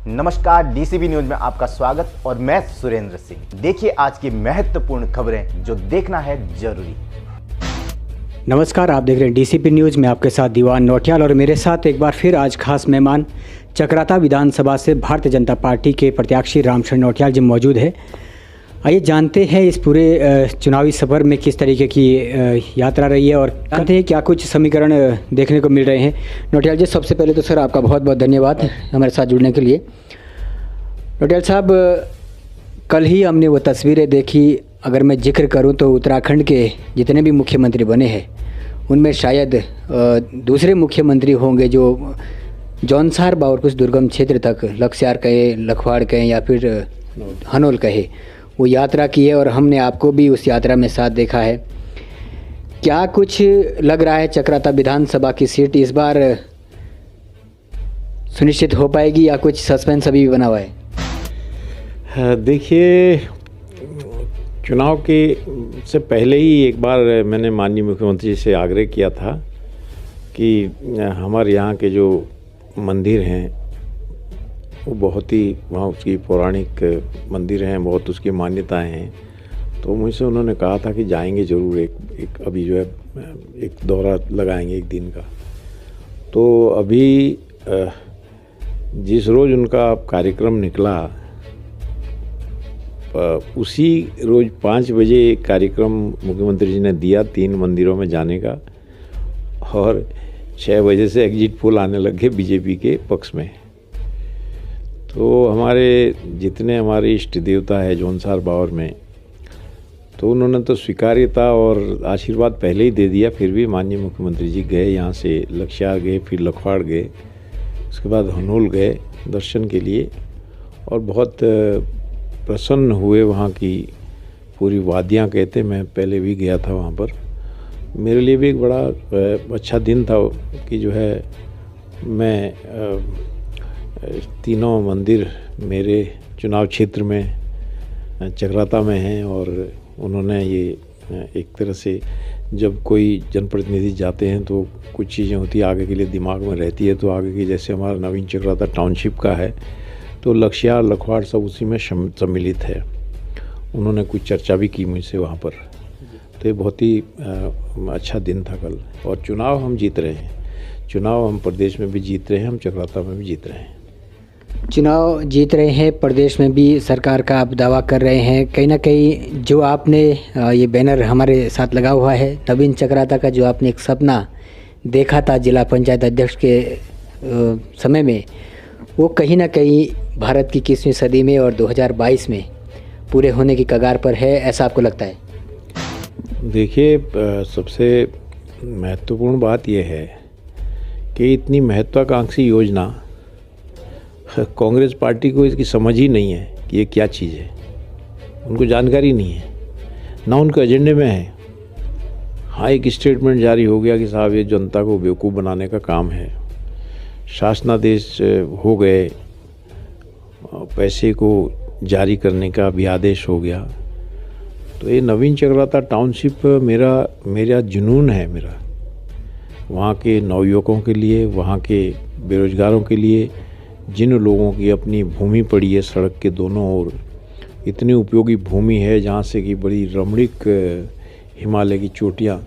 नमस्कार, DCB news में आपका स्वागत और मैं सुरेंद्र सिंह। देखिए आज की महत्वपूर्ण खबरें जो देखना है जरूरी। नमस्कार, आप देख रहे हैं डीसीपी न्यूज में आपके साथ दीवान नौटियाल और मेरे साथ एक बार फिर आज खास मेहमान चक्राता विधानसभा से भारतीय जनता पार्टी के प्रत्याशी रामशरण नौटियाल जी मौजूद है। आइए जानते हैं इस पूरे चुनावी सफ़र में किस तरीके की यात्रा रही है और जानते हैं क्या कुछ समीकरण देखने को मिल रहे हैं। नौटियाल जी, सबसे पहले तो सर आपका बहुत बहुत धन्यवाद हमारे साथ जुड़ने के लिए। नौटियाल साहब, कल ही हमने वो तस्वीरें देखी। अगर मैं जिक्र करूं तो उत्तराखंड के जितने भी मुख्यमंत्री बने हैं उनमें शायद दूसरे मुख्यमंत्री होंगे जो जौनसार बावर कुछ दुर्गम क्षेत्र तक, लक्ष्यार कहे, लखवाड़ कहें या फिर हनोल कहे, वो यात्रा की है और हमने आपको भी उस यात्रा में साथ देखा है। क्या कुछ लग रहा है चक्राता विधानसभा की सीट इस बार सुनिश्चित हो पाएगी या कुछ सस्पेंस अभी भी बना हुआ है? देखिए, चुनाव के से पहले ही एक बार मैंने माननीय मुख्यमंत्री जी से आग्रह किया था कि हमारे यहाँ के जो मंदिर हैं वो बहुत ही, वहाँ उसकी पौराणिक मंदिर हैं, बहुत उसकी मान्यताएं हैं। तो मुझसे उन्होंने कहा था कि जाएंगे ज़रूर, एक अभी जो है एक दौरा लगाएंगे एक दिन का। तो अभी जिस रोज़ उनका कार्यक्रम निकला उसी रोज़ 5 बजे कार्यक्रम मुख्यमंत्री जी ने दिया 3 मंदिरों में जाने का और 6 बजे से एग्जिट पोल आने लगे बीजेपी के पक्ष में। तो जितने हमारे इष्ट देवता है जौनसार बावर में, तो उन्होंने तो स्वीकार्यता और आशीर्वाद पहले ही दे दिया। फिर भी माननीय मुख्यमंत्री जी गए, यहाँ से लक्ष्यार गए, फिर लखवाड़ गए, उसके बाद हनोल गए दर्शन के लिए और बहुत प्रसन्न हुए। वहाँ की पूरी वादियाँ कहते, मैं पहले भी गया था वहाँ पर। मेरे लिए भी एक बड़ा अच्छा दिन था कि जो है मैं तीनों मंदिर मेरे चुनाव क्षेत्र में चक्राता में हैं और उन्होंने ये एक तरह से, जब कोई जनप्रतिनिधि जाते हैं तो कुछ चीज़ें होती है आगे के लिए दिमाग में रहती है। तो आगे की, जैसे हमारा नवीन चक्राता टाउनशिप का है तो लक्ष्यार लखवाड़ सब उसी में सम्मिलित है। उन्होंने कुछ चर्चा भी की मुझसे वहाँ पर। तो ये बहुत ही अच्छा दिन था कल। और चुनाव हम जीत रहे हैं, चुनाव हम प्रदेश में भी जीत रहे हैं, हम चक्राता में भी जीत रहे हैं। चुनाव जीत रहे हैं, प्रदेश में भी सरकार का आप दावा कर रहे हैं। कहीं ना कहीं जो आपने ये बैनर हमारे साथ लगा हुआ है नवीन चक्राता का, जो आपने एक सपना देखा था जिला पंचायत अध्यक्ष के समय में, वो कहीं ना कहीं भारत की 21वीं सदी में और 2022 में पूरे होने की कगार पर है, ऐसा आपको लगता है? देखिए, सबसे महत्वपूर्ण बात यह है कि इतनी महत्वाकांक्षी योजना कांग्रेस पार्टी को इसकी समझ ही नहीं है कि ये क्या चीज़ है। उनको जानकारी नहीं है, ना उनके एजेंडे में है। हाँ, एक स्टेटमेंट जारी हो गया कि साहब ये जनता को बेवकूफ़ बनाने का काम है, शासनादेश हो गए, पैसे को जारी करने का भी आदेश हो गया। तो ये नवीन चक्राता टाउनशिप मेरा जुनून है। मेरा वहाँ के नवयुवकों के लिए, वहाँ के बेरोजगारों के लिए, जिन लोगों की अपनी भूमि पड़ी है सड़क के दोनों ओर, इतनी उपयोगी भूमि है जहाँ से कि बड़ी रमणीक हिमालय की चोटियाँ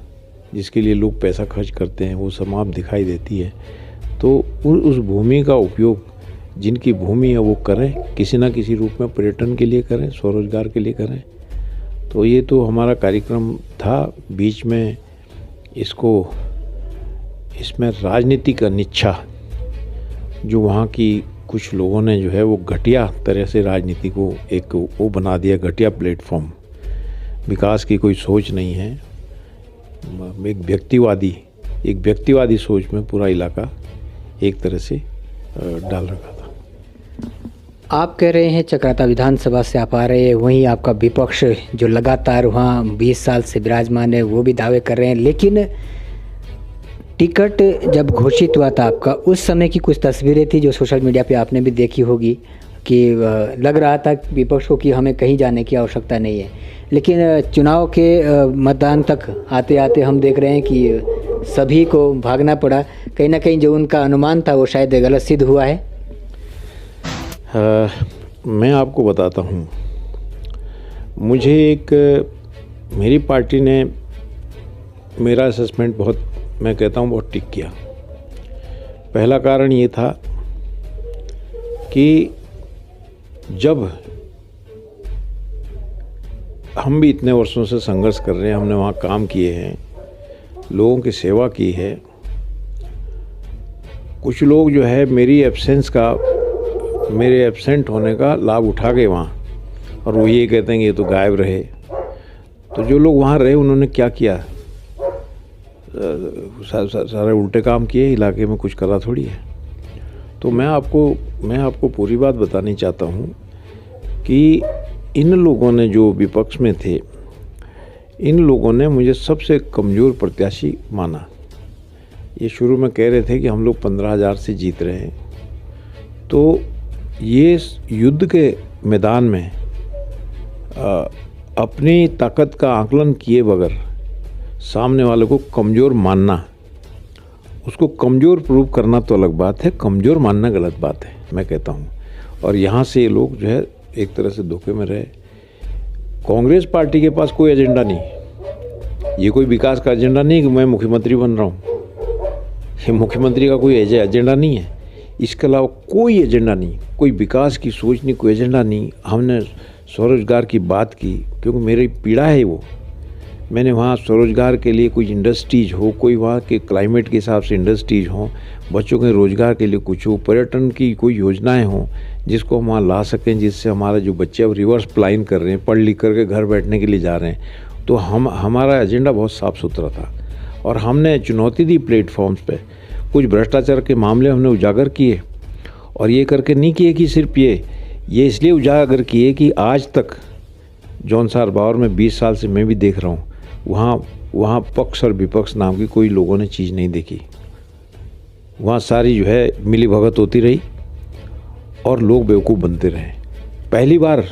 जिसके लिए लोग पैसा खर्च करते हैं वो समाप्त दिखाई देती है। तो उस भूमि का उपयोग, जिनकी भूमि है वो करें, किसी ना किसी रूप में पर्यटन के लिए करें, स्वरोजगार के लिए करें। तो ये तो हमारा कार्यक्रम था। बीच में इसमें राजनीतिक अनिच्छा, जो वहाँ की कुछ लोगों ने जो है वो घटिया तरह से राजनीति को एक वो बना दिया, घटिया प्लेटफॉर्म। विकास की कोई सोच नहीं है, एक व्यक्तिवादी सोच में पूरा इलाका एक तरह से डाल रखा था। आप कह रहे हैं चक्राता विधानसभा से आप आ रहे हैं, वहीं आपका विपक्ष जो लगातार वहाँ 20 साल से विराजमान है वो भी दावे कर रहे हैं। लेकिन टिकट जब घोषित हुआ था आपका, उस समय की कुछ तस्वीरें थी जो सोशल मीडिया पे आपने भी देखी होगी कि लग रहा था विपक्ष को कि हमें कहीं जाने की आवश्यकता नहीं है। लेकिन चुनाव के मतदान तक आते आते हम देख रहे हैं कि सभी को भागना पड़ा। कहीं ना कहीं जो उनका अनुमान था वो शायद गलत सिद्ध हुआ है। मैं आपको बताता हूँ, मेरी पार्टी ने मेरा असेसमेंट मैं कहता हूँ बहुत ठीक किया। पहला कारण ये था कि जब हम भी इतने वर्षों से संघर्ष कर रहे हैं, हमने वहाँ काम किए हैं, लोगों की सेवा की है, कुछ लोग जो है मेरे एब्सेंट होने का लाभ उठा गए वहाँ, और वो ये कहते हैं कि ये तो गायब रहे। तो जो लोग वहाँ रहे उन्होंने क्या किया, सारे उल्टे काम किए, इलाके में कुछ करा थोड़ी है। तो मैं आपको पूरी बात बतानी चाहता हूँ कि इन लोगों ने, जो विपक्ष में थे, इन लोगों ने मुझे सबसे कमज़ोर प्रत्याशी माना। ये शुरू में कह रहे थे कि हम लोग 15,000 से जीत रहे हैं। तो ये युद्ध के मैदान में अपनी ताकत का आकलन किए बगैर सामने वाले को कमज़ोर मानना, उसको कमज़ोर प्रूव करना तो अलग बात है, कमज़ोर मानना गलत बात है, मैं कहता हूँ। और यहाँ से ये लोग जो है एक तरह से धोखे में रहे। कांग्रेस पार्टी के पास कोई एजेंडा नहीं, ये कोई विकास का एजेंडा नहीं कि मैं मुख्यमंत्री बन रहा हूँ, ये मुख्यमंत्री का कोई एजेंडा नहीं है। इसके अलावा कोई एजेंडा नहीं, कोई विकास की सोच नहीं, कोई एजेंडा नहीं। हमने स्वरोजगार की बात की, क्योंकि मेरी पीड़ा है वो। मैंने वहाँ स्वरोजगार के लिए कोई इंडस्ट्रीज हो, कोई वहाँ के क्लाइमेट के हिसाब से इंडस्ट्रीज हों, बच्चों के रोज़गार के लिए कुछ हो, पर्यटन की कोई योजनाएं हों जिसको हम वहाँ ला सकें, जिससे हमारे जो बच्चे अब रिवर्स प्लान कर रहे हैं, पढ़ लिख करके घर बैठने के लिए जा रहे हैं। तो हमारा एजेंडा बहुत साफ़ सुथरा था, और हमने चुनौती दी प्लेटफॉर्म्स पे। कुछ भ्रष्टाचार के मामले हमने उजागर किए, और ये करके नहीं किए कि सिर्फ ये इसलिए उजागर किए कि आज तक जौनसार बावर में 20 साल से मैं भी देख रहा हूँ, वहाँ पक्ष और विपक्ष नाम की कोई लोगों ने चीज़ नहीं देखी। वहाँ सारी जो है मिली भगत होती रही और लोग बेवकूफ़ बनते रहे। पहली बार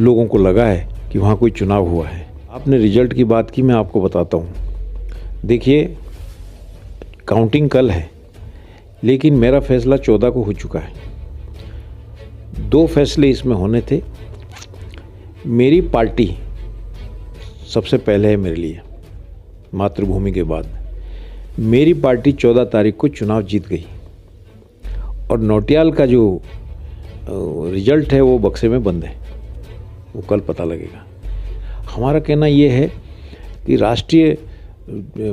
लोगों को लगा है कि वहाँ कोई चुनाव हुआ है। आपने रिजल्ट की बात की, मैं आपको बताता हूँ। देखिए, काउंटिंग कल है, लेकिन मेरा फैसला 14 को हो चुका है। 2 फैसले इसमें होने थे। मेरी पार्टी सबसे पहले है मेरे लिए, मातृभूमि के बाद। मेरी पार्टी 14 तारीख को चुनाव जीत गई, और नौटियाल का जो रिजल्ट है वो बक्से में बंद है, वो कल पता लगेगा। हमारा कहना ये है कि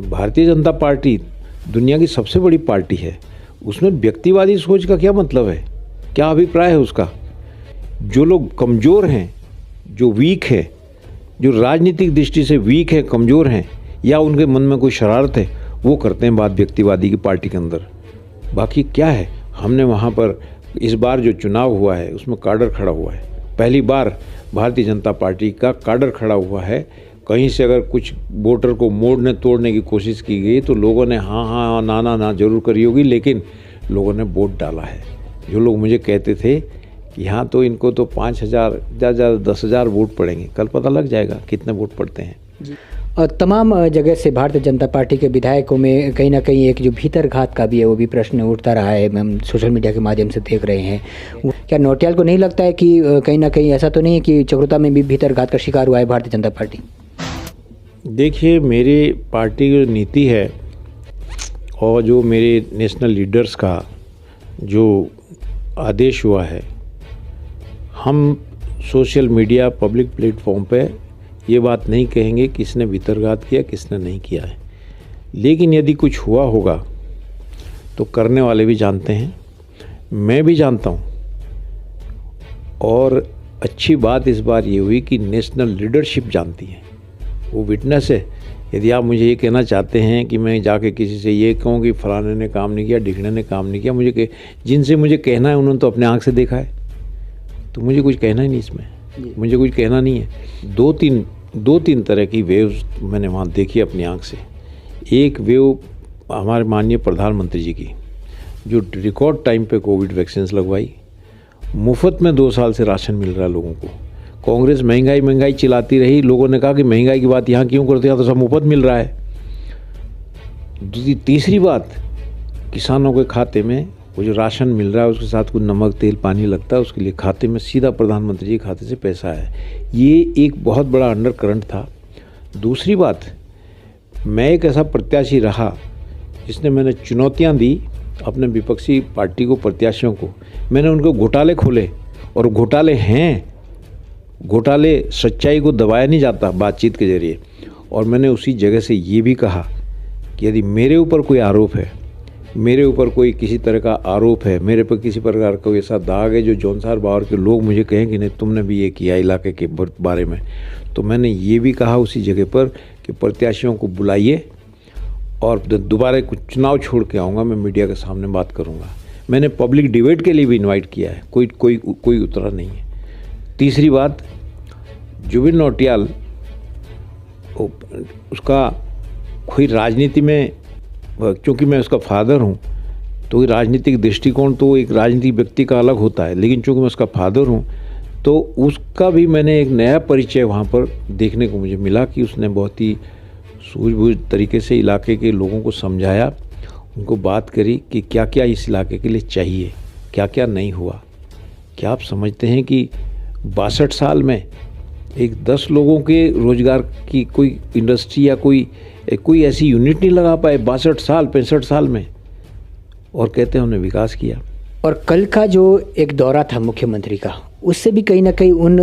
भारतीय जनता पार्टी दुनिया की सबसे बड़ी पार्टी है, उसमें व्यक्तिवादी सोच का क्या मतलब है, क्या अभिप्राय है उसका? जो लोग कमज़ोर हैं, जो वीक है, जो राजनीतिक दृष्टि से वीक है, कमज़ोर हैं, या उनके मन में कोई शरारत है, वो करते हैं बात व्यक्तिवादी की पार्टी के अंदर। बाकी क्या है, हमने वहाँ पर इस बार जो चुनाव हुआ है उसमें काडर खड़ा हुआ है। पहली बार भारतीय जनता पार्टी का काडर खड़ा हुआ है। कहीं से अगर कुछ वोटर को मोड़ने तोड़ने की कोशिश की गई तो लोगों ने हाँ ना जरूर करी होगी, लेकिन लोगों ने वोट डाला है। जो लोग मुझे कहते थे कि यहाँ तो इनको तो 5,000 ज़्यादा 10,000 वोट पड़ेंगे, कल पता लग जाएगा कितने वोट पड़ते हैं। और तमाम जगह से भारतीय जनता पार्टी के विधायकों में कहीं ना कहीं एक जो भीतरघात का भी है वो भी प्रश्न उठता रहा है, हम सोशल मीडिया के माध्यम से देख रहे हैं। क्या नौटियाल को नहीं लगता है कि कहीं ना कहीं ऐसा तो नहीं है कि चक्रोता में भी भीतरघात का शिकार हुआ है भारतीय जनता पार्टी? देखिए, मेरी पार्टी की नीति है और जो मेरे नेशनल लीडर्स का जो आदेश हुआ है, हम सोशल मीडिया पब्लिक प्लेटफॉर्म पे ये बात नहीं कहेंगे किसने भीतरघात किया किसने नहीं किया है। लेकिन यदि कुछ हुआ होगा तो करने वाले भी जानते हैं, मैं भी जानता हूँ। और अच्छी बात इस बार ये हुई कि नेशनल लीडरशिप जानती है, वो विटनेस है। यदि आप मुझे ये कहना चाहते हैं कि मैं जाके किसी से ये कहूँ कि फलाने ने काम नहीं किया, ढिकने ने काम नहीं किया, जिनसे मुझे कहना है उन्होंने तो अपने आँख से देखा है, तो मुझे कुछ कहना ही नहीं इसमें, मुझे कुछ कहना नहीं है। दो तीन तरह की वेव्स मैंने वहाँ देखी अपनी आँख से। एक वेव हमारे माननीय प्रधानमंत्री जी की, जो रिकॉर्ड टाइम पे कोविड वैक्सीन लगवाई, मुफ्त में 2 साल से राशन मिल रहा है लोगों को। कांग्रेस महंगाई चिल्लाती रही, लोगों ने कहा कि महंगाई की बात यहाँ क्यों करते हैं, तो सब मुफ्त मिल रहा है। तीसरी बात, किसानों के खाते में वो जो राशन मिल रहा है उसके साथ कुछ नमक तेल पानी लगता है, उसके लिए खाते में सीधा प्रधानमंत्री जी के खाते से पैसा है। ये एक बहुत बड़ा अंडर करंट था। दूसरी बात, मैं एक ऐसा प्रत्याशी रहा जिसने मैंने चुनौतियां दी अपने विपक्षी पार्टी को, प्रत्याशियों को। मैंने उनको घोटाले खोले, और घोटाले हैं, घोटाले सच्चाई को दबाया नहीं जाता बातचीत के जरिए। और मैंने उसी जगह से ये भी कहा कि यदि मेरे ऊपर कोई आरोप है, मेरे ऊपर कोई किसी तरह का आरोप है, मेरे पर किसी प्रकार का कोई ऐसा दाग है जो जौनसार बावर के लोग मुझे कहें कि नहीं तुमने भी ये किया इलाके के बारे में, तो मैंने ये भी कहा उसी जगह पर कि प्रत्याशियों को बुलाइए और दोबारा कुछ चुनाव छोड़ के आऊँगा, मैं मीडिया के सामने बात करूँगा। मैंने पब्लिक डिबेट के लिए भी इन्वाइट किया है, कोई उतरा नहीं है। तीसरी बात, जुबिन नौटियाल उसका कोई राजनीति में, क्योंकि मैं उसका फादर हूँ तो राजनीतिक दृष्टिकोण तो एक राजनीतिक व्यक्ति का अलग होता है, लेकिन चूँकि मैं उसका फादर हूँ तो उसका भी मैंने एक नया परिचय वहाँ पर देखने को मुझे मिला कि उसने बहुत ही सूझबूझ तरीके से इलाके के लोगों को समझाया, उनको बात करी कि क्या क्या इस इलाके के लिए चाहिए, क्या क्या नहीं हुआ। क्या आप समझते हैं कि 62 साल में एक 10 लोगों के रोजगार की कोई इंडस्ट्री या कोई ऐसी यूनिट नहीं लगा पाए 62 साल 65 साल में, और कहते हैं हमने विकास किया। और कल का जो एक दौरा था मुख्यमंत्री का, उससे भी कहीं ना कहीं उन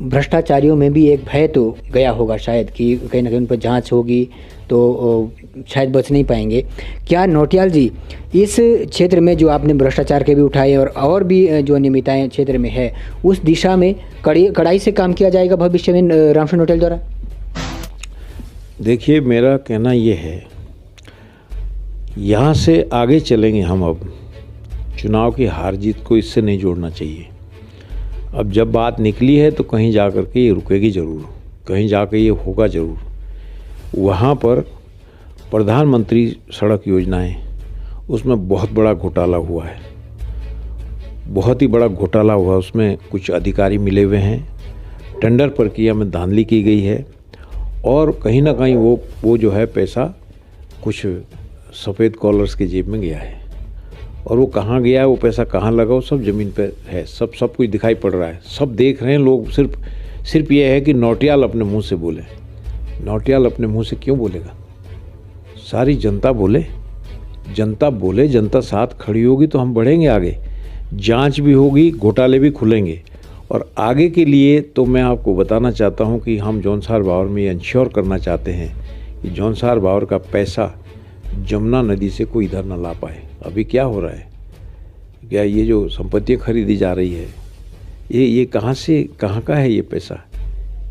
भ्रष्टाचारियों में भी एक भय तो गया होगा शायद कि कहीं ना कहीं उन पर जांच होगी तो शायद बच नहीं पाएंगे। क्या नौटियाल जी इस क्षेत्र में जो आपने भ्रष्टाचार के भी उठाए और भी जो अनियमितताएं क्षेत्र में है, उस दिशा में कड़ाई से काम किया जाएगा भविष्य में रामशरण नौटियाल द्वारा? देखिए, मेरा कहना ये है, यहाँ से आगे चलेंगे हम। अब चुनाव की हार जीत को इससे नहीं जोड़ना चाहिए। अब जब बात निकली है तो कहीं जा कर के ये रुकेगी ज़रूर, कहीं जाकर ये होगा ज़रूर। वहाँ पर प्रधानमंत्री सड़क योजनाएं, उसमें बहुत बड़ा घोटाला हुआ है, बहुत ही बड़ा घोटाला हुआ। उसमें कुछ अधिकारी मिले हुए हैं, टेंडर प्रक्रिया में धांधली की गई है, और कहीं ना कहीं वो जो है पैसा कुछ सफ़ेद कॉलर्स के जेब में गया है। और वो कहाँ गया है, वो पैसा कहाँ लगा, वो सब ज़मीन पे है, सब कुछ दिखाई पड़ रहा है, सब देख रहे हैं लोग। सिर्फ ये है कि नौटियाल अपने मुंह से बोले। नौटियाल अपने मुंह से क्यों बोलेगा? सारी जनता बोले, जनता साथ खड़ी होगी तो हम बढ़ेंगे आगे। जांच भी होगी, घोटाले भी खुलेंगे। और आगे के लिए तो मैं आपको बताना चाहता हूं कि हम जौनसार बावर में इंश्योर करना चाहते हैं कि जौनसार बावर का पैसा जमुना नदी से कोई इधर न ला पाए। अभी क्या हो रहा है, क्या ये जो संपत्तियाँ खरीदी जा रही है, ये कहाँ से कहाँ का है ये पैसा?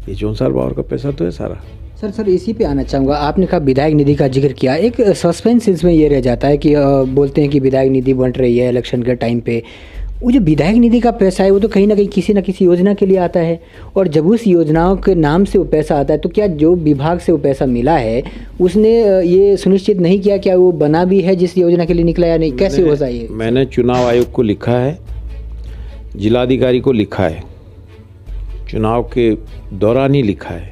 ये जौनसार बावर का पैसा तो है सारा। सर इसी पे आना चाहूँगा। आपने कहा विधायक निधि का जिक्र किया, एक सस्पेंस इसमें ये रह जाता है कि बोलते हैं कि विधायक निधि बंट रही है इलेक्शन के टाइम पे। वो जो विधायक निधि का पैसा है वो तो कहीं ना कहीं किसी न किसी योजना के लिए आता है, और जब उस योजनाओं के नाम से वो पैसा आता है तो क्या जो विभाग से वो पैसा मिला है उसने ये सुनिश्चित नहीं किया क्या वो बना भी है जिस योजना के लिए निकला या नहीं? कैसे हो जाए? मैंने चुनाव आयोग को लिखा है, जिलाधिकारी को लिखा है, चुनाव के दौरान ही लिखा है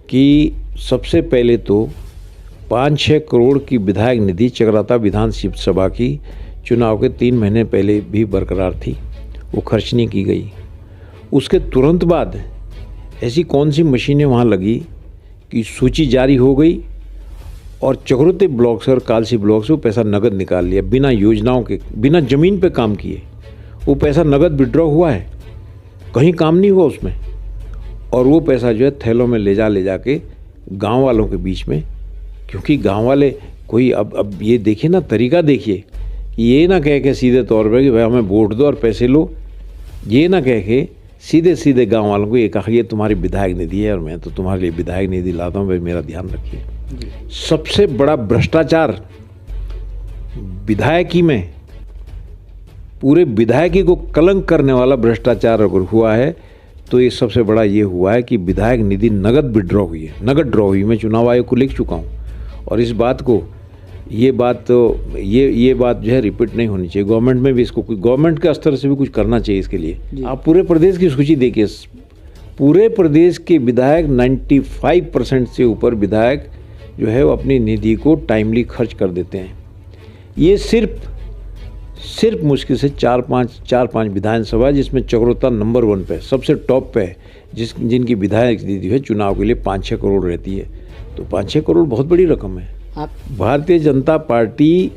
कि सबसे पहले तो 5-6 करोड़ की विधायक निधि चकराता विधानसभा की चुनाव के 3 महीने पहले भी बरकरार थी, वो खर्च नहीं की गई। उसके तुरंत बाद ऐसी कौन सी मशीनें वहाँ लगी कि सूची जारी हो गई और चक्रोते ब्लॉक से और कालसी ब्लॉक से वो पैसा नगद निकाल लिया, बिना योजनाओं के, बिना ज़मीन पे काम किए। वो पैसा नगद विड्रॉ हुआ है, कहीं काम नहीं हुआ उसमें। और वो पैसा जो है थैलों में ले जा के गाँव वालों के बीच में, क्योंकि गाँव वाले कोई अब ये देखिए ना, तरीका देखिए, ये ना कह के सीधे तौर पर कि भाई हमें वोट दो और पैसे लो, ये ना कह के सीधे गांव वालों को ये कहा ये तुम्हारी विधायक निधि है और मैं तो तुम्हारे लिए विधायक निधि लाता हूँ, भाई मेरा ध्यान रखिए। सबसे बड़ा भ्रष्टाचार विधायकी में, पूरे विधायकी को कलंक करने वाला भ्रष्टाचार अगर हुआ है तो ये सबसे बड़ा ये हुआ है कि विधायक निधि नगद विड्रॉ हुई है, नगद ड्रॉ हुई। मैं चुनाव आयोग को लिख चुका हूँ और इस बात को, ये बात जो है रिपीट नहीं होनी चाहिए। गवर्नमेंट में भी इसको, गवर्नमेंट के स्तर से भी कुछ करना चाहिए इसके लिए। आप पूरे प्रदेश की सूची देखिए, पूरे प्रदेश के विधायक 95% से ऊपर विधायक जो है वो अपनी निधि को टाइमली खर्च कर देते हैं। ये सिर्फ सिर्फ मुश्किल से चार पाँच विधानसभा, जिसमें चक्रोता नंबर 1 पे सबसे टॉप पे है, जिनकी विधायक दीदी है चुनाव के लिए 5-6 करोड़ रहती है। तो 5-6 करोड़ बहुत बड़ी रकम है। आप भारतीय जनता पार्टी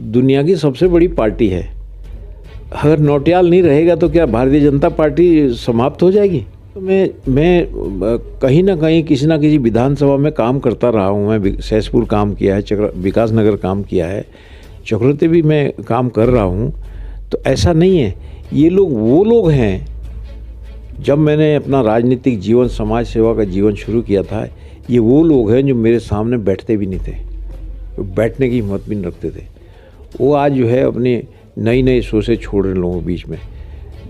दुनिया की सबसे बड़ी पार्टी है। अगर नौटियाल नहीं रहेगा तो क्या भारतीय जनता पार्टी समाप्त हो जाएगी? तो मैं कहीं ना कहीं किसी ना किसी विधानसभा में काम करता रहा हूँ। मैं सहसपुर काम किया है, विकास नगर काम किया है, चक्रोते भी मैं काम कर रहा हूँ। तो ऐसा नहीं है, ये लोग वो लोग हैं। जब मैंने अपना राजनीतिक जीवन, समाज सेवा का जीवन शुरू किया था, ये वो लोग हैं जो मेरे सामने बैठते भी नहीं थे, तो बैठने की हिम्मत भी नहीं रखते थे। वो आज जो है अपने नई सोचे छोड़ रहे लोगों के बीच में।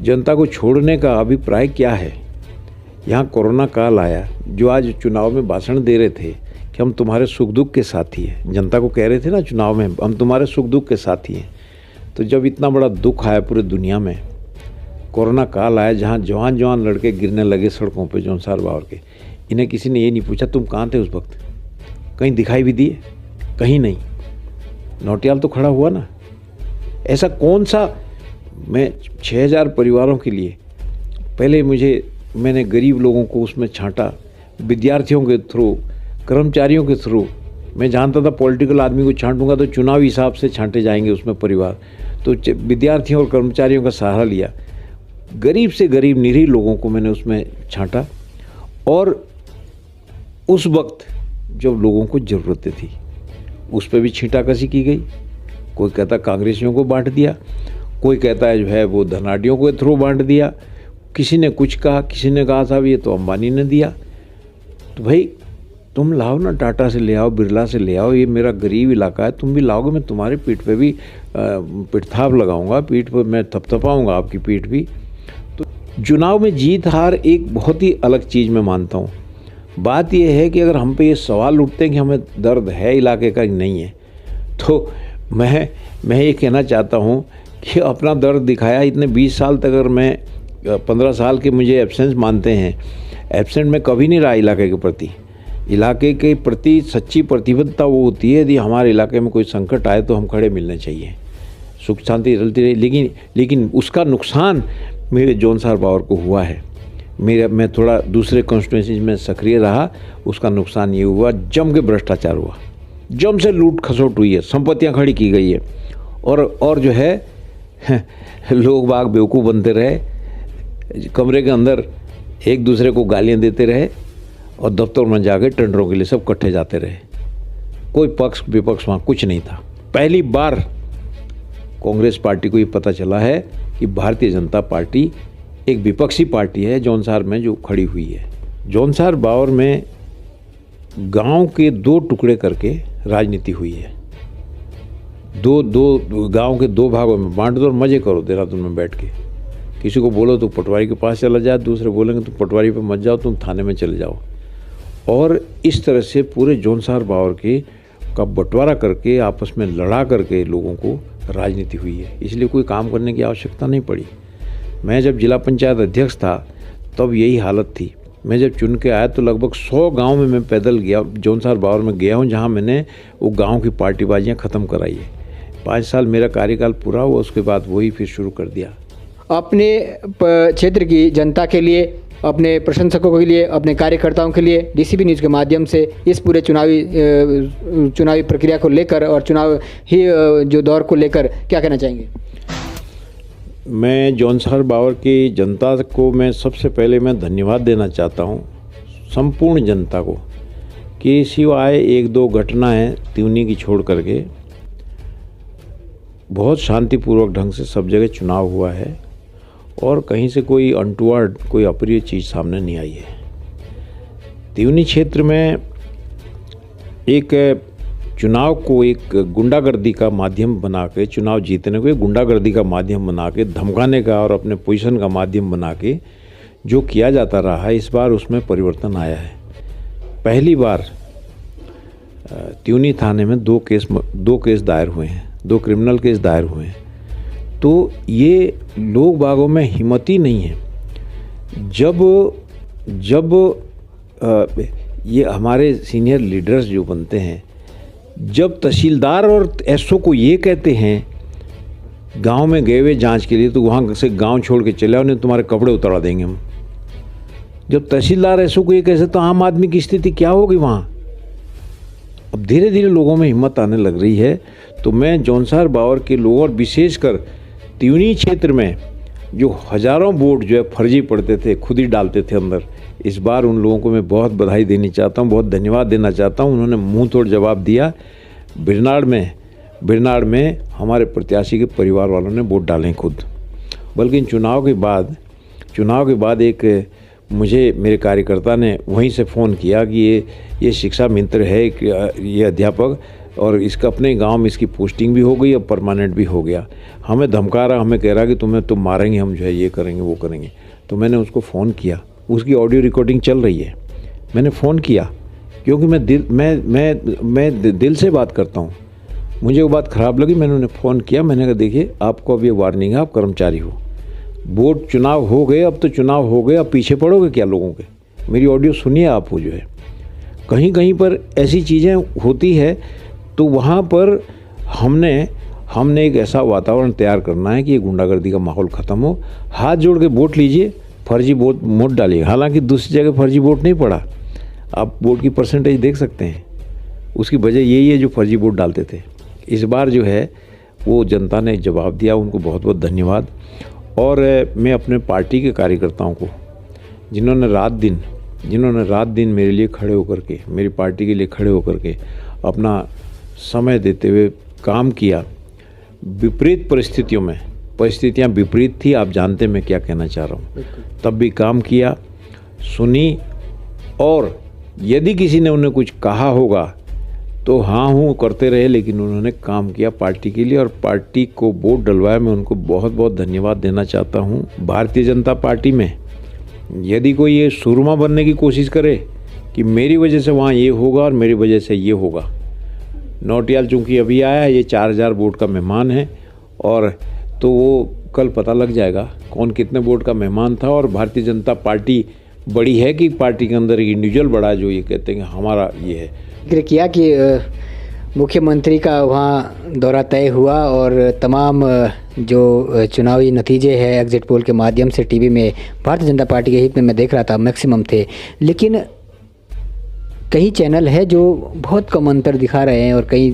जनता को छोड़ने का अभिप्राय क्या है? यहाँ कोरोना काल आया, जो आज चुनाव में भाषण दे रहे थे कि हम तुम्हारे सुख दुख के साथी हैं, जनता को कह रहे थे ना चुनाव में, हम तुम्हारे सुख दुख के साथी हैं। तो जब इतना बड़ा दुख आया पूरे दुनिया में, कोरोना काल आया, जहाँ जवान लड़के गिरने लगे सड़कों पे जौनसार बावर के, इन्हें किसी ने ये नहीं पूछा तुम कहाँ थे उस वक्त, कहीं दिखाई भी दिए? कहीं नहीं। नौटियाल तो खड़ा हुआ ना। ऐसा कौन सा, मैं 6000 परिवारों के लिए पहले मैंने गरीब लोगों को उसमें छांटा, विद्यार्थियों के थ्रू, कर्मचारियों के थ्रू। मैं जानता था पॉलिटिकल आदमी को छांटूंगा तो चुनावी हिसाब से छांटे जाएंगे उसमें परिवार, तो विद्यार्थियों और कर्मचारियों का सहारा लिया। गरीब से गरीब निरीह लोगों को मैंने उसमें छांटा। और उस वक्त जब लोगों को ज़रूरतें थी उस पर भी छींटाकशी की गई। कोई कहता कांग्रेसियों को बांट दिया, कोई कहता है जो है वो धनाढ़ियों को थ्रू बांट दिया, किसी ने कुछ कहा, किसी ने कहा साहब ये तो अंबानी ने दिया। तो भाई तुम लाओ ना, टाटा से ले आओ, बिरला से ले आओ, ये मेरा गरीब इलाका है, तुम भी लाओगे, मैं तुम्हारी पीठ पे भी पिठथाप लगाऊंगा, पीठ पर मैं थपथपाऊंगा आपकी पीठ भी। तो चुनाव में जीत हार एक बहुत ही अलग चीज़ मैं मानता हूँ। बात यह है कि अगर हम पे ये सवाल उठते हैं कि हमें दर्द है इलाके का नहीं है, तो मैं ये कहना चाहता हूँ कि अपना दर्द दिखाया। इतने 20 साल तक, अगर मैं 15 साल के मुझे एब्सेंस मानते हैं, एब्सेंट में कभी नहीं रहा इलाके के प्रति। इलाके के प्रति सच्ची प्रतिबद्धता वो होती है यदि हमारे इलाके में कोई संकट आए तो हम खड़े मिलने चाहिए, सुख शांति चलती रही। लेकिन उसका नुकसान मेरे जौनसार बावर को हुआ है। मैं थोड़ा दूसरे कॉन्स्टिट्यूंसीज में सक्रिय रहा, उसका नुकसान ये हुआ, जम के भ्रष्टाचार हुआ, जम से लूट खसोट हुई है, संपत्तियां खड़ी की गई है। और जो है लोग बाग बेवकूफ़ बनते रहे, कमरे के अंदर एक दूसरे को गालियां देते रहे और दफ्तर में जाके टेंडरों के लिए सब इकट्ठे जाते रहे। कोई पक्ष विपक्ष वहाँ कुछ नहीं था। पहली बार कांग्रेस पार्टी को ये पता चला है कि भारतीय जनता पार्टी एक विपक्षी पार्टी है जौनसार में जो खड़ी हुई है। जौनसार बावर में गांव के 2 टुकड़े करके राजनीति हुई है। दो गांव के 2 भागों में बांट दो और मज़े करो देहरादून में बैठ के। किसी को बोलो तो पटवारी के पास चला जाए, दूसरे बोलेंगे तुम पटवारी पे मत जाओ, तुम थाने में चले जाओ। और इस तरह से पूरे जौनसार बावर के का बंटवारा करके, आपस में लड़ा करके लोगों को राजनीति हुई है। इसलिए कोई काम करने की आवश्यकता नहीं पड़ी। मैं जब जिला पंचायत अध्यक्ष था तब यही हालत थी। मैं जब चुन के आया तो लगभग 100 गांव में मैं पैदल गया, जौनसार बावर में गया हूं, जहां मैंने वो गांव की पार्टीबाजियां ख़त्म कराई है। 5 साल मेरा कार्यकाल पूरा हुआ, उसके बाद वही फिर शुरू कर दिया। अपने क्षेत्र की जनता के लिए, अपने प्रशंसकों के लिए, अपने कार्यकर्ताओं के लिए डीसीपी न्यूज़ के माध्यम से इस पूरे चुनावी प्रक्रिया को लेकर और चुनाव ही जो दौर को लेकर क्या कहना चाहेंगे? मैं जौनसार बावर की जनता को मैं सबसे पहले मैं धन्यवाद देना चाहता हूँ, संपूर्ण जनता को, कि सिवाय 1-2 घटनाएं त्यूनी की छोड़ करके बहुत शांतिपूर्वक ढंग से सब जगह चुनाव हुआ है और कहीं से कोई अनटूवर्ड, कोई अप्रिय चीज़ सामने नहीं आई है। त्यूनी क्षेत्र में एक चुनाव को एक गुंडागर्दी का माध्यम बना के, चुनाव जीतने को एक गुंडागर्दी का माध्यम बना के, धमकाने का और अपने पोजीशन का माध्यम बना के जो किया जाता रहा है, इस बार उसमें परिवर्तन आया है। पहली बार त्यूनी थाने में 2 केस दायर हुए हैं, 2 क्रिमिनल केस दायर हुए हैं। तो ये लोग बागों में हिम्मत ही नहीं है। जब ये हमारे सीनियर लीडर्स जो बनते हैं, जब तहसीलदार और एसओ को ये कहते हैं गांव में गए हुए जांच के लिए, तो वहाँ से गांव छोड़ के चले आओ, नहीं तुम्हारे कपड़े उतरवा देंगे हम। जब तहसीलदार ऐसे कोई कैसे, तो आम आदमी की स्थिति क्या होगी वहाँ। अब धीरे धीरे लोगों में हिम्मत आने लग रही है। तो मैं जौनसार बावर के लोगों और विशेषकर त्यूनी क्षेत्र में जो हज़ारों वोट जो है फर्जी पड़ते थे, खुद ही डालते थे अंदर, इस बार उन लोगों को मैं बहुत बधाई देनी चाहता हूँ, बहुत धन्यवाद देना चाहता हूँ। उन्होंने मुंह तोड़ जवाब दिया। बिरनाड़ में हमारे प्रत्याशी के परिवार वालों ने वोट डालें खुद। बल्कि चुनाव के बाद एक मुझे मेरे कार्यकर्ता ने वहीं से फ़ोन किया कि ये शिक्षा मित्र है, ये अध्यापक, और इसका अपने गांव में इसकी पोस्टिंग भी हो गई, अब परमानेंट भी हो गया। हमें धमका रहा, हमें कह रहा कि तुम मारेंगे, हम जो है ये करेंगे वो करेंगे। तो मैंने उसको फ़ोन किया, उसकी ऑडियो रिकॉर्डिंग चल रही है। मैंने फ़ोन किया क्योंकि मैं दिल से बात करता हूँ। मुझे वो बात ख़राब लगी, मैंने उन्हें फ़ोन किया। मैंने कहा देखिए, आपको अब ये वार्निंग है, आप कर्मचारी हो, वोट चुनाव हो गए, अब तो चुनाव हो गए, अब पीछे पड़ोगे क्या लोगों के। मेरी ऑडियो सुनिए आप। वो जो है कहीं कहीं पर ऐसी चीज़ें होती है, तो वहाँ पर हमने एक ऐसा वातावरण तैयार करना है कि ये गुंडागर्दी का माहौल ख़त्म हो। हाथ जोड़ के वोट लीजिए, फर्जी वोट मत डालिए। हालांकि दूसरी जगह फर्जी वोट नहीं पड़ा, आप वोट की परसेंटेज देख सकते हैं। उसकी वजह यही है जो फर्जी वोट डालते थे। इस बार जो है वो जनता ने जवाब दिया, उनको बहुत बहुत धन्यवाद। और मैं अपने पार्टी के कार्यकर्ताओं को, जिन्होंने रात दिन मेरे लिए खड़े होकर के, मेरी पार्टी के लिए खड़े होकर के अपना समय देते हुए काम किया। विपरीत परिस्थितियाँ विपरीत थी, आप जानते मैं क्या कहना चाह रहा हूँ, तब भी काम किया, सुनी। और यदि किसी ने उन्हें कुछ कहा होगा तो हाँ हूँ करते रहे, लेकिन उन्होंने काम किया पार्टी के लिए और पार्टी को वोट डलवाया। मैं उनको बहुत बहुत धन्यवाद देना चाहता हूँ। भारतीय जनता पार्टी में यदि कोई ये सुरमा बनने की कोशिश करे कि मेरी वजह से वहाँ ये होगा और मेरी वजह से ये होगा, नौटियाल चूँकि अभी आया है, ये 4000 वोट का मेहमान है, और तो वो कल पता लग जाएगा कौन कितने वोट का मेहमान था। और भारतीय जनता पार्टी बड़ी है कि पार्टी के अंदर एक इंडिविजुअल बड़ा, जो ये कहते हैं कि हमारा ये है। जिक्र किया कि मुख्यमंत्री का वहाँ दौरा तय हुआ और तमाम जो चुनावी नतीजे हैं एग्जिट पोल के माध्यम से टीवी में भारतीय जनता पार्टी के हित में मैं देख रहा था, मैक्सिमम थे। लेकिन कई चैनल है जो बहुत कम अंतर दिखा रहे हैं और कई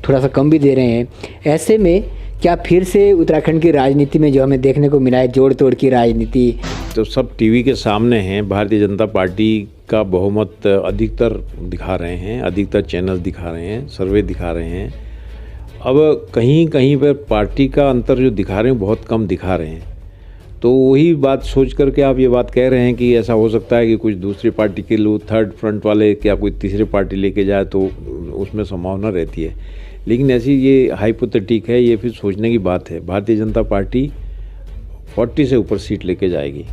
थोड़ा सा कम भी दे रहे हैं। ऐसे में क्या फिर से उत्तराखंड की राजनीति में जो हमें देखने को मिला है जोड़ तोड़ की राजनीति, तो सब टीवी के सामने हैं। भारतीय जनता पार्टी का बहुमत अधिकतर दिखा रहे हैं, अधिकतर चैनल दिखा रहे हैं, सर्वे दिखा रहे हैं। अब कहीं कहीं पर पार्टी का अंतर जो दिखा रहे हैं बहुत कम दिखा रहे हैं। तो वही बात सोच करके आप ये बात कह रहे हैं कि ऐसा हो सकता है कि कुछ दूसरी पार्टी के लोग, थर्ड फ्रंट वाले, क्या कोई तीसरी पार्टी लेके जाए, तो उसमें संभावना रहती है। लेकिन ऐसी ये हाइपोथेटिक है, ये फिर सोचने की बात है। भारतीय जनता पार्टी 40 से ऊपर सीट लेके जाएगी,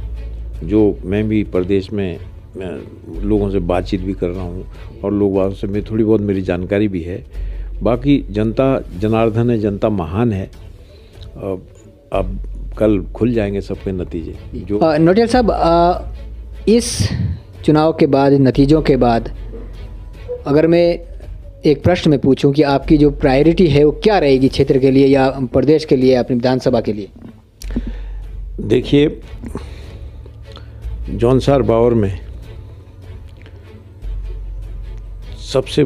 जो मैं भी प्रदेश में लोगों से बातचीत भी कर रहा हूँ और लोगों से मैं थोड़ी बहुत मेरी जानकारी भी है। बाकी जनता जनार्दन है, जनता महान है। अब कल खुल जाएंगे सबके नतीजे। जो नौटियाल साहब, इस चुनाव के बाद, नतीजों के बाद, अगर मैं एक प्रश्न में पूछूं कि आपकी जो प्रायोरिटी है वो क्या रहेगी क्षेत्र के लिए या प्रदेश के लिए, अपनी विधानसभा के लिए? देखिए, जौनसार बावर में सबसे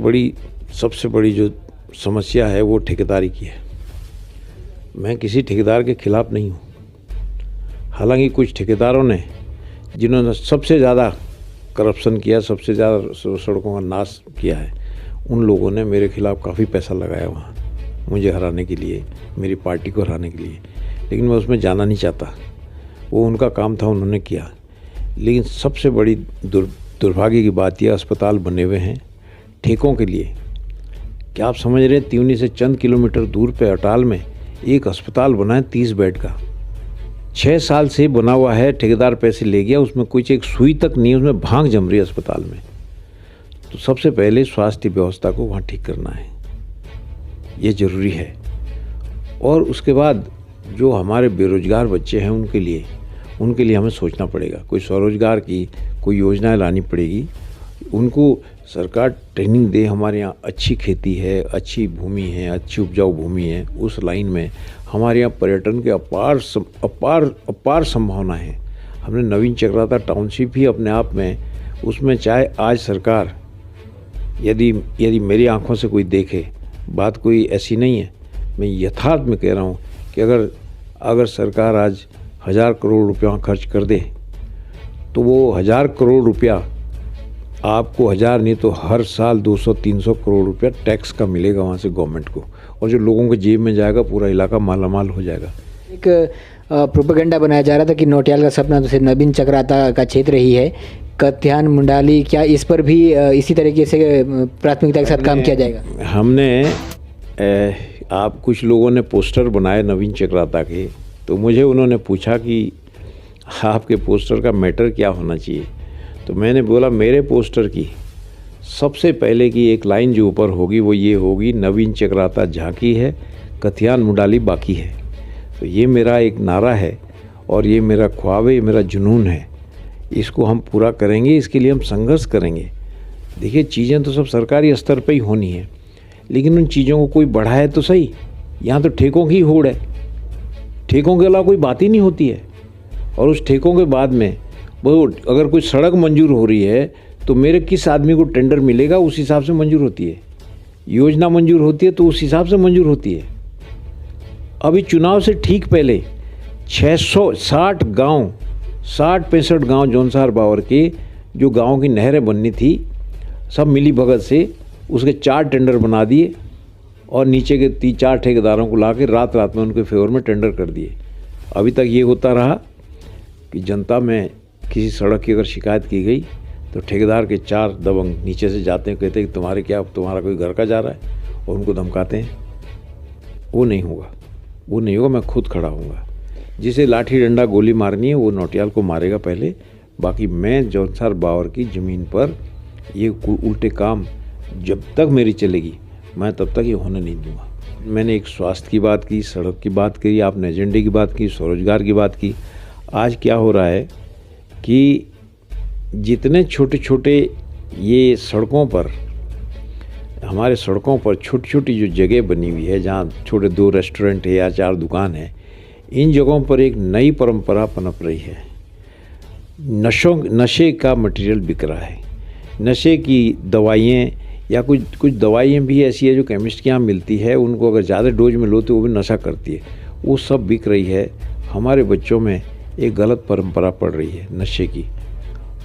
बड़ी जो समस्या है वो ठेकेदारी की है। मैं किसी ठेकेदार के खिलाफ नहीं हूँ। हालांकि कुछ ठेकेदारों ने, जिन्होंने सबसे ज़्यादा करप्शन किया, सबसे ज़्यादा सड़कों का नाश किया है, उन लोगों ने मेरे खिलाफ काफ़ी पैसा लगाया वहाँ मुझे हराने के लिए, मेरी पार्टी को हराने के लिए। लेकिन मैं उसमें जाना नहीं चाहता, वो उनका काम था, उन्होंने किया। लेकिन सबसे बड़ी दुर्भाग्य की बात यह, अस्पताल बने हुए हैं ठेकों के लिए। क्या आप समझ रहे हैं, त्यूनी से चंद किलोमीटर दूर पे अटाल में एक अस्पताल बना है 30 बेड का, 6 साल से बना हुआ है। ठेकेदार पैसे ले गया, उसमें कुछ एक सुई तक नहीं, उसमें भांग जम रही है अस्पताल में। तो सबसे पहले स्वास्थ्य व्यवस्था को वहाँ ठीक करना है, ये ज़रूरी है। और उसके बाद जो हमारे बेरोजगार बच्चे हैं उनके लिए हमें सोचना पड़ेगा। कोई स्वरोजगार की कोई योजनाएं लानी पड़ेगी, उनको सरकार ट्रेनिंग दे। हमारे यहाँ अच्छी खेती है, अच्छी भूमि है, अच्छी उपजाऊ भूमि है। उस लाइन में हमारे यहाँ पर्यटन के अपार संभावना है। हमने नवीन चक्राता टाउनशिप ही अपने आप में, उसमें चाहे आज सरकार यदि मेरी आंखों से कोई देखे, बात कोई ऐसी नहीं है, मैं यथार्थ में कह रहा हूँ कि अगर सरकार आज 1000 करोड़ रुपया खर्च कर दे तो वो 1000 करोड़ रुपया आपको 1000 नहीं तो हर साल 200-300 करोड़ रुपया टैक्स का मिलेगा वहाँ से गवर्नमेंट को, और जो लोगों के जेब में जाएगा पूरा इलाका मालामाल हो जाएगा। एक प्रोपेगेंडा बनाया जा रहा था कि नौटियाल का सपना तो सिर्फ नवीन चक्राता का क्षेत्र ही है, कत्यान मुंडाली, क्या इस पर भी इसी तरीके से प्राथमिकता के साथ काम किया जाएगा? हमने आप कुछ लोगों ने पोस्टर बनाए नवीन चक्राता के, तो मुझे उन्होंने पूछा कि आपके पोस्टर का मैटर क्या होना चाहिए। तो मैंने बोला मेरे पोस्टर की सबसे पहले की एक लाइन जो ऊपर होगी वो ये होगी, नवीन चक्राता झांकी है, कत्यान मुंडाली बाकी है। तो ये मेरा एक नारा है और ये मेरा ख्वाब है, ये मेरा जुनून है। इसको हम पूरा करेंगे, इसके लिए हम संघर्ष करेंगे। देखिए चीज़ें तो सब सरकारी स्तर पे ही होनी है, लेकिन उन चीज़ों को कोई बढ़ाए तो सही। यहाँ तो ठेकों की होड़ है, ठेकों के अलावा कोई बात ही नहीं होती है। और उस ठेकों के बाद में वो अगर कोई सड़क मंजूर हो रही है तो मेरे किस आदमी को टेंडर मिलेगा उस हिसाब से मंजूर होती है। योजना मंजूर होती है तो उस हिसाब से मंजूर होती है। अभी चुनाव से ठीक पहले 660 गांव, 60-65 गांव जौनसार बावर के जो गांव की नहरें बननी थी, सब मिली भगत से उसके 4 टेंडर बना दिए और नीचे के 3-4 ठेकेदारों को ला के रात में उनके फेवर में टेंडर कर दिए। अभी तक ये होता रहा कि जनता में किसी सड़क की अगर शिकायत की गई तो ठेकेदार के 4 दबंग नीचे से जाते हैं, कहते हैं कि तुम्हारा कोई घर का जा रहा है, और उनको धमकाते हैं। वो नहीं होगा, मैं खुद खड़ा हूँगा। जिसे लाठी डंडा गोली मारनी है वो नौटियाल को मारेगा पहले, बाकी मैं जौनसार बावर की ज़मीन पर ये उल्टे काम जब तक मेरी चलेगी मैं तब तक ये होने नहीं दूंगा। मैंने एक स्वास्थ्य की बात की, सड़क की बात करी, आपने एजेंडे की बात की, स्वरोजगार की बात की। आज क्या हो रहा है कि जितने छोटे छोटे ये सड़कों पर, हमारे सड़कों पर छोटी छोटी जो जगह बनी हुई है जहाँ छोटे 2 रेस्टोरेंट है या 4 दुकान है, इन जगहों पर एक नई परंपरा पनप रही है। नशे का मटेरियल बिक रहा है, नशे की दवाइयाँ या कुछ दवाइयाँ भी ऐसी है जो केमिस्ट के यहाँ मिलती है, उनको अगर ज़्यादा डोज में लो तो वो भी नशा करती है, वो सब बिक रही है। हमारे बच्चों में एक गलत परंपरा पड़ रही है नशे की,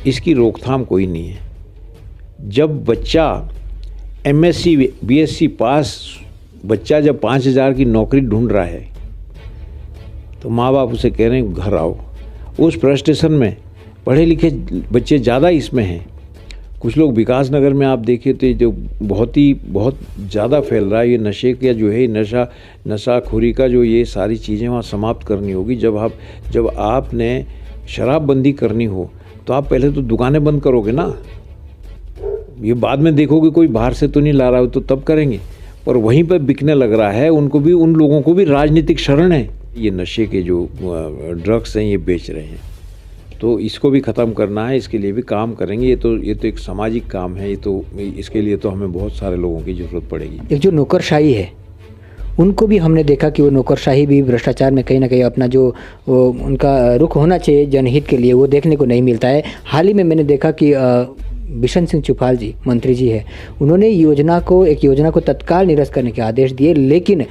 इसकी रोकथाम कोई नहीं है। जब बच्चा MSc BSc पास बच्चा जब 5000 की नौकरी ढूंढ रहा है तो माँ बाप उसे कह रहे हैं घर आओ। उस फ्रस्ट्रेशन में पढ़े लिखे बच्चे ज़्यादा इसमें हैं। कुछ लोग विकास नगर में आप देखिए तो जो बहुत ज़्यादा फैल रहा है ये नशे का जो है, नशाखोरी का जो ये सारी चीज़ें वहाँ समाप्त करनी होगी। जब आपने शराबबंदी करनी हो तो आप पहले तो दुकानें बंद करोगे ना, ये बाद में देखोगे कोई बाहर से तो नहीं ला रहा हो तो तब करेंगे। पर वहीं पर बिकने लग रहा है, उनको भी, उन लोगों को भी राजनीतिक शरण है। ये नशे के जो ड्रग्स हैं ये बेच रहे हैं, तो इसको भी ख़त्म करना है, इसके लिए भी काम करेंगे। ये तो एक सामाजिक काम है, ये तो इसके लिए तो हमें बहुत सारे लोगों की ज़रूरत पड़ेगी। एक जो नौकरशाही है उनको भी हमने देखा कि वो नौकरशाही भी भ्रष्टाचार में कहीं ना कहीं अपना जो उनका रुख होना चाहिए जनहित के लिए वो देखने को नहीं मिलता है। हाल ही में मैंने देखा कि बिशन सिंह चुफाल जी, मंत्री जी है, उन्होंने एक योजना को तत्काल निरस्त करने के आदेश दिए, लेकिन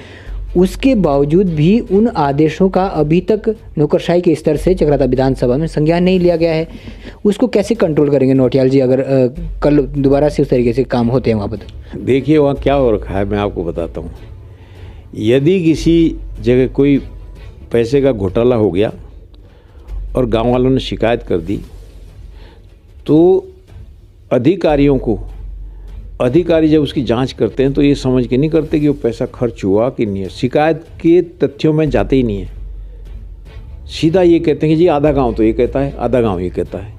उसके बावजूद भी उन आदेशों का अभी तक नौकरशाही के स्तर से चक्राता विधानसभा में संज्ञान नहीं लिया गया है। उसको कैसे कंट्रोल करेंगे नौटियाल जी अगर कल दोबारा से उस तरीके से काम होते हैं वहाँ पर? देखिए वहाँ क्या हो रखा है मैं आपको बताता हूँ। यदि किसी जगह कोई पैसे का घोटाला हो गया और गांव वालों ने शिकायत कर दी तो अधिकारी जब उसकी जांच करते हैं तो ये समझ के नहीं करते कि वो पैसा खर्च हुआ कि नहीं है। शिकायत के तथ्यों में जाते ही नहीं है, सीधा ये कहते हैं कि जी आधा गांव तो ये कहता है, आधा गांव ये कहता है।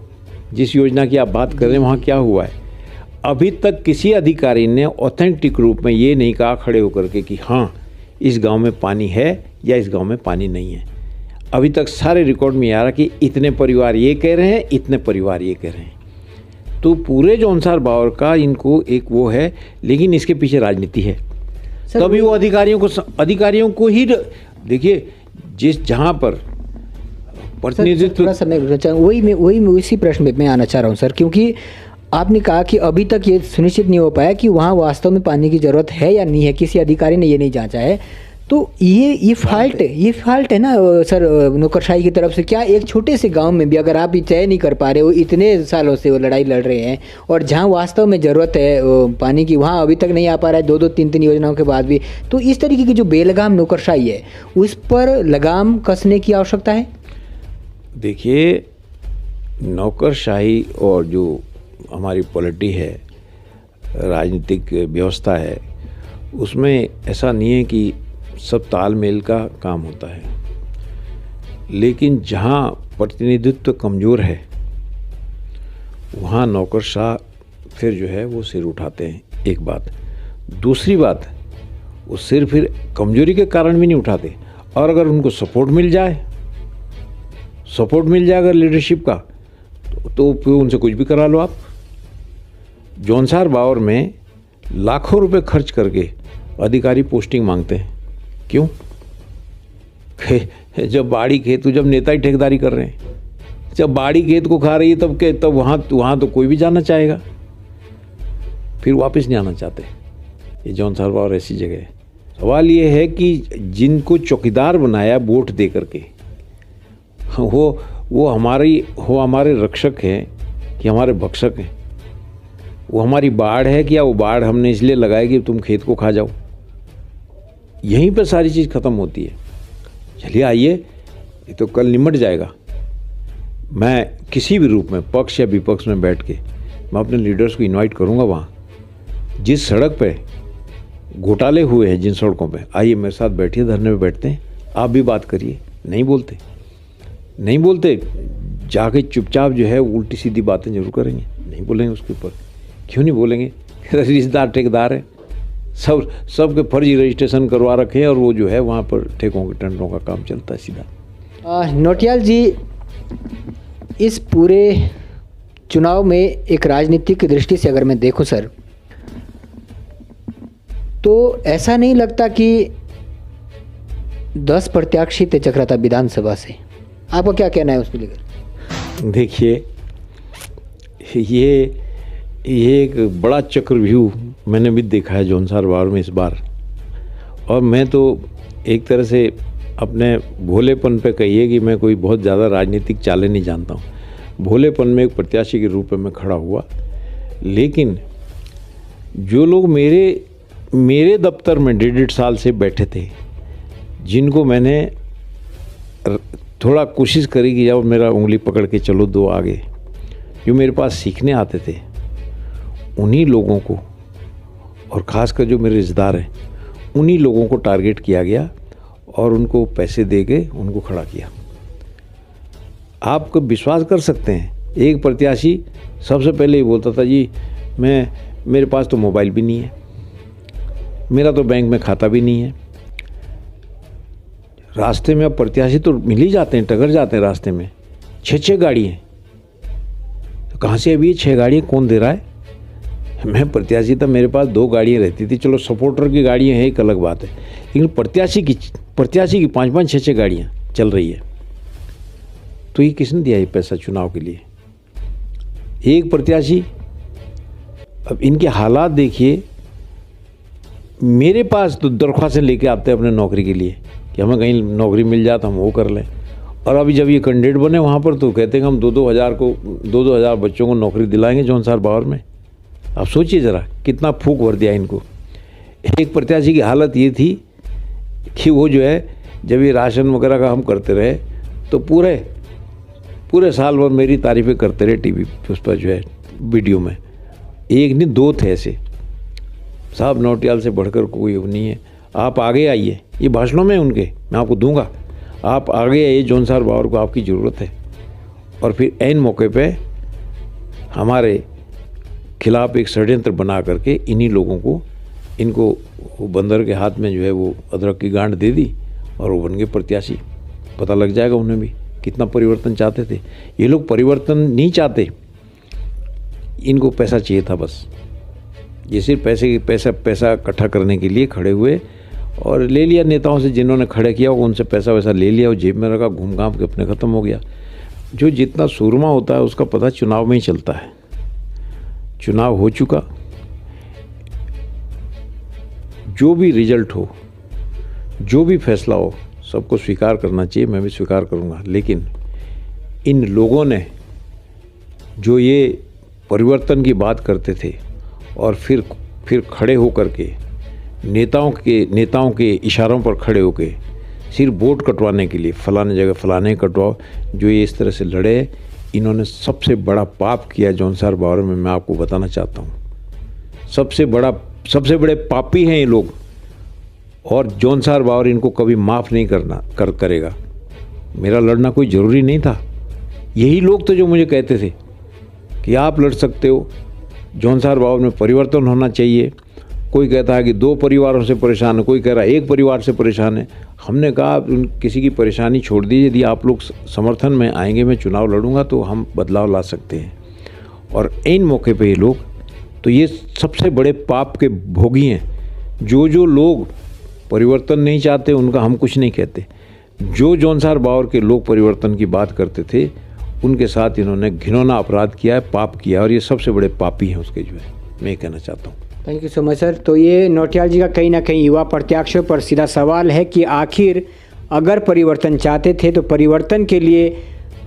जिस योजना की आप बात कर रहे हैं वहाँ क्या हुआ है, अभी तक किसी अधिकारी ने ऑथेंटिक रूप में ये नहीं कहा खड़े होकर के कि हाँ इस गांव में पानी है या इस गांव में पानी नहीं है। अभी तक सारे रिकॉर्ड में आ रहा कि इतने परिवार ये कह रहे हैं, इतने परिवार ये कह रहे हैं। तो पूरे जौनसार बावर का इनको एक वो है, लेकिन इसके पीछे राजनीति है। तभी वो अधिकारियों को ही देखिए, जिस जहाँ पर प्रतिनिधित्व, थोड़ा सा मैं उसी प्रश्न में मैं आना चाह रहा हूँ सर, क्योंकि आपने कहा कि अभी तक ये सुनिश्चित नहीं हो पाया कि वहाँ वास्तव में पानी की ज़रूरत है या नहीं है, किसी अधिकारी ने ये नहीं जांचा है। तो ये फॉल्ट है ना सर नौकरशाही की तरफ से। क्या एक छोटे से गांव में भी अगर आप ये तय नहीं कर पा रहे हो, इतने सालों से वो लड़ाई लड़ रहे हैं, और जहां वास्तव में ज़रूरत है पानी की वहां अभी तक नहीं आ पा रहा है, 2-2 3-3 योजनाओं के बाद भी, तो इस तरीके की जो बेलगाम नौकरशाही है उस पर लगाम कसने की आवश्यकता है। देखिए, नौकरशाही और जो हमारी पॉलिटी है, राजनीतिक व्यवस्था है, उसमें ऐसा नहीं है कि सब तालमेल का काम होता है, लेकिन जहाँ प्रतिनिधित्व कमज़ोर है वहाँ नौकरशाह फिर जो है वो सिर उठाते हैं, एक बात। दूसरी बात, वो सिर फिर कमज़ोरी के कारण भी नहीं उठाते, और अगर उनको सपोर्ट मिल जाए अगर लीडरशिप का, तो फिर उनसे कुछ भी करा लो आप। जौनसार बावर में लाखों रुपए खर्च करके अधिकारी पोस्टिंग मांगते हैं। क्यों? जब बाड़ी खेत, जब नेता ही ठेकेदारी कर रहे हैं, जब बाड़ी खेत को खा रही है, तब वहाँ तो कोई भी जाना चाहेगा, फिर वापस नहीं आना चाहते। ये जौनसार बावर ऐसी जगह है। सवाल ये है कि जिनको चौकीदार बनाया वोट दे करके, वो हमारे रक्षक हैं कि हमारे भक्षक हैं? वो हमारी बाढ़ है कि या वो बाढ़ हमने इसलिए लगाई कि तुम खेत को खा जाओ? यहीं पर सारी चीज़ ख़त्म होती है। चलिए आइए, ये तो कल निमट जाएगा। मैं किसी भी रूप में, पक्ष या विपक्ष में बैठ के, मैं अपने लीडर्स को इनवाइट करूंगा वहाँ। जिस सड़क पे घोटाले हुए हैं, जिन सड़कों पे, आइए मेरे साथ बैठिए, धरने पे बैठते हैं, आप भी बात करिए। नहीं बोलते जाके चुपचाप जो है उल्टी सीधी बातें जरूर करेंगे, नहीं बोलेंगे उसके ऊपर। क्यों नहीं बोलेंगे? रिश्तेदार ठेकेदार है, सबके फर्जी रजिस्ट्रेशन करवा रखे हैं, और वो जो है वहाँ पर ठेकों के टेंडरों का काम चलता है सीधा। नौटियाल जी, इस पूरे चुनाव में एक राजनीतिक दृष्टि से अगर मैं देखूं सर, तो ऐसा नहीं लगता कि 10 प्रत्याशी थे चक्राता विधानसभा से। आपका क्या कहना है उसको लेकर? देखिए, ये एक बड़ा चक्रव्यूह मैंने भी देखा है जौनसार बावर में इस बार। और मैं तो एक तरह से अपने भोलेपन पे कहिए कि मैं कोई बहुत ज़्यादा राजनीतिक चालें नहीं जानता हूँ, भोलेपन में एक प्रत्याशी के रूप में मैं खड़ा हुआ। लेकिन जो लोग मेरे दफ्तर में 1.5 साल से बैठे थे, जिनको मैंने थोड़ा कोशिश करी कि जब मेरा उंगली पकड़ के चलो दो आगे, जो मेरे पास सीखने आते थे, उन्हीं लोगों को, और ख़ासकर जो मेरे रिश्तेदार हैं, उन्हीं लोगों को टारगेट किया गया और उनको पैसे दे के उनको खड़ा किया। आप विश्वास कर सकते हैं, एक प्रत्याशी सबसे पहले ये बोलता था, जी मेरे पास तो मोबाइल भी नहीं है, मेरा तो बैंक में खाता भी नहीं है। रास्ते में अब प्रत्याशी तो मिल ही जाते हैं, टकर जाते हैं रास्ते में, 6 गाड़ी हैं। तो कहाँ से अभी ये 6 गाड़ियाँ कौन दे रहा है? मैं प्रत्याशी था, मेरे पास 2 गाड़ियाँ रहती थी। चलो सपोर्टर की गाड़ियाँ हैं, एक अलग बात है, लेकिन प्रत्याशी की 5-5, 6-6 गाड़ियाँ चल रही है। तो ये किसने दिया ये पैसा चुनाव के लिए? एक प्रत्याशी। अब इनके हालात देखिए, मेरे पास तो दरख्वास्तें लेके आते हैं अपने नौकरी के लिए कि हमें कहीं नौकरी मिल जाए तो हम वो कर लें। और अभी जब ये कैंडिडेट बने वहाँ पर, तो कहते हैं कि हम 2-2 हज़ार बच्चों को नौकरी दिलाएंगे जौनसार बावर में। आप सोचिए ज़रा कितना फूक भर दिया इनको। एक प्रत्याशी की हालत ये थी कि वो जो है, जब ये राशन वगैरह का हम करते रहे, तो पूरे साल भर मेरी तारीफ़ें करते रहे टीवी उस पर जो है वीडियो में। एक नहीं 2 थे ऐसे। साहब नौटियाल से बढ़कर कोई नहीं है, आप आगे आइए, ये भाषणों में उनके मैं आपको दूंगा, आप आगे आइए, जौनसार बावर को आपकी ज़रूरत है। और फिर ऐन मौके पे हमारे खिलाफ एक षड्यंत्र बना करके इन्हीं लोगों को, इनको बंदर के हाथ में जो है वो अदरक की गांठ दे दी और वो बन गए प्रत्याशी। पता लग जाएगा उन्हें भी कितना परिवर्तन चाहते थे। ये लोग परिवर्तन नहीं चाहते, इनको पैसा चाहिए था बस। ये सिर्फ पैसा इकट्ठा करने के लिए खड़े हुए और ले लिया नेताओं से, जिन्होंने खड़े किया उनसे पैसा वैसा ले लिया और जेब में रखा, घूम घाम के अपने ख़त्म हो गया। जो जितना सूरमा होता है उसका पता चुनाव में ही चलता है। चुनाव हो चुका, जो भी रिजल्ट हो, जो भी फैसला हो, सबको स्वीकार करना चाहिए, मैं भी स्वीकार करूँगा। लेकिन इन लोगों ने जो ये परिवर्तन की बात करते थे और फिर खड़े होकर के नेताओं के इशारों पर खड़े होके सिर्फ वोट कटवाने के लिए फलाने जगह फलाने कटवाओ, जो ये इस तरह से लड़े, इन्होंने सबसे बड़ा पाप किया जौनसार बावर में। मैं आपको बताना चाहता हूँ, सबसे बड़े पापी हैं ये लोग और जौनसार बावर इनको कभी माफ़ नहीं करेगा। मेरा लड़ना कोई ज़रूरी नहीं था। यही लोग तो जो मुझे कहते थे कि आप लड़ सकते हो, जौनसार बावर में परिवर्तन होना चाहिए। कोई कहता है कि 2 परिवारों से परेशान है, कोई कह रहा है 1 परिवार से परेशान है। हमने कहा किसी की परेशानी छोड़ दीजिए, यदि आप लोग समर्थन में आएंगे, मैं चुनाव लड़ूंगा तो हम बदलाव ला सकते हैं। और इन मौके पे ये लोग, तो ये सबसे बड़े पाप के भोगी हैं। जो लोग परिवर्तन नहीं चाहते उनका हम कुछ नहीं कहते। जो जौनसार बावर के लोग परिवर्तन की बात करते थे उनके साथ इन्होंने घिनौना अपराध किया है, पाप किया, और ये सबसे बड़े पापी हैं उसके, जो है मैं ये कहना चाहता हूँ। Thank you so much sir. तो ये नौटियाल जी का कहीं ना कहीं युवा प्रत्याशियों पर सीधा सवाल है कि आखिर अगर परिवर्तन चाहते थे तो परिवर्तन के लिए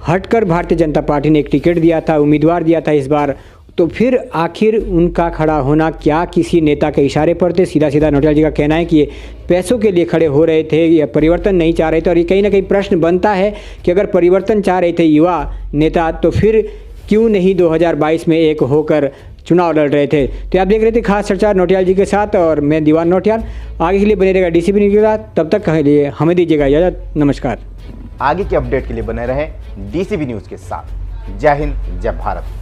हटकर भारतीय जनता पार्टी ने एक टिकट दिया था, उम्मीदवार दिया था इस बार, तो फिर आखिर उनका खड़ा होना क्या किसी नेता के इशारे पर थे? सीधा नौटियाल जी का कहना है कि ये पैसों के लिए खड़े हो रहे थे या परिवर्तन नहीं चाह रहे थे। और ये कहीं ना कहीं प्रश्न बनता है कि अगर परिवर्तन चाह रहे थे युवा नेता तो फिर क्यों नहीं 2022 में एक होकर चुनाव लड़ रहे थे? तो आप देख रहे थे खास चर्चा नौटियाल जी के साथ और मैं दीवान नौटियाल। आगे के लिए बने रहेगा डीसीपी न्यूज़ के साथ, तब तक के लिए हमें दीजिएगा इजाज़त। नमस्कार। आगे के अपडेट के लिए बने रहें डीसीपी न्यूज़ के साथ। जय हिंद, जय भारत।